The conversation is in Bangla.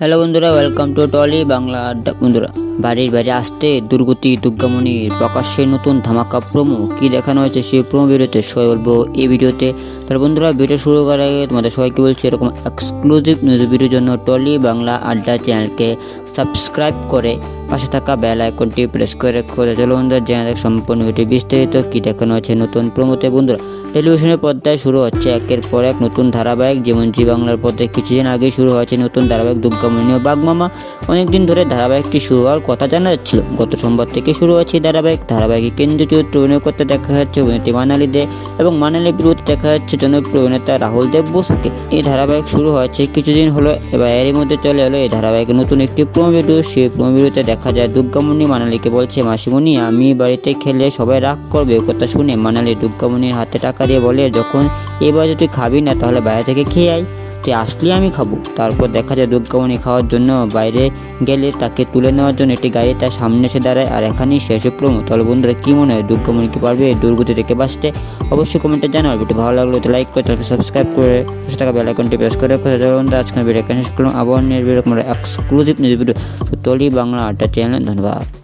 হ্যালো বন্ধুরা, ওয়েলকাম টু টলি বাংলা আড্ডা। বন্ধুরা, বাড়ির বাইরে আসতে দুর্গতি দুর্গামণির প্রকাশ্যে নতুন ধামাকা প্রোমো কি দেখানো হয়েছে সেই প্রোমো ভিডিওতে সবাই বলবো এই ভিডিওতে। তাহলে বন্ধুরা, ভিডিও শুরু করার আগে তোমাদের সবাইকে বলছি এরকম এক্সক্লুসিভ নিউজ ভিডিওর জন্য টলি বাংলা আড্ডা চ্যানেলকে সাবস্ক্রাইব করে পাশে থাকা বেল আইকনটি প্রেস করে চলো বন্ধুরা জেনে সম্পূর্ণ ভিডিও বিস্তারিত কী দেখানো হয়েছে নতুন প্রোমোতে। বন্ধুরা, টেলিভিশনের পর্দায় শুরু হচ্ছে একের পর এক নতুন ধারাবাহিক, যেমন জি বাংলার পর্দায় কিছুদিন আগে শুরু হয়েছে নতুন ধারাবাহিক দুর্গামণি ও বাগমামা। অনেকদিন ধরে ধারাবাহিকটি শুরু হওয়ার কথা জানা যাচ্ছিল। গত সোমবার থেকে শুরু হয়েছে ধারাবাহিকে কেন্দ্রীয় চরিত্রে অভিনয় করতে দেখা যাচ্ছে অভিনেত্রী মানালি দে এবং মানালির বিরুদ্ধে দেখা যাচ্ছে জনপ্রিয় অভিনেতা রাহুল দেব বসুকে। এই ধারাবাহিক শুরু হয়েছে কিছুদিন হলো, এবার এরই মধ্যে চলে এলো এই ধারাবাহিকের নতুন একটি প্রোমো ভিডিও। সেই প্রোমো ভিডিওতে দেখা যায় দুর্গামণি মানালিকে বলছে, মাসিমণি আমি বাড়িতে খেলে সবাই রাগ করবে। কথা শুনে মানালি দুর্গামণির হাতে টাকা দিয়ে বলে, যখন এবার তুই খাবি না তাহলে বাইরে থেকে খেয়ে আয়, তুই আসলে আমি খাবো। তারপর দেখা যায় দুর্গামণি খাওয়ার জন্য বাইরে গেলে তাকে তুলে নেওয়ার জন্য একটি গাড়ি তার সামনে এসে দাঁড়ায়। আর এখানেই শেষ প্রোমো। তাহলে বন্ধুরা, কী মনে হয় দুর্গামণি কি পারবে দুর্গতি থেকে বাঁচতে? অবশ্যই কমেন্টে জানাও। ভিডিও ভালো লাগলো তো লাইক করে, তারপর সাবস্ক্রাইব করে পাশে থাকা বেল আইকনটি প্রেস করে বন্ধুরা আজকের ভিডিও এখানে শেষ করলাম। আবার নিয়ে এরকম exclusive news video Tolly Bangla Adda channel. ধন্যবাদ।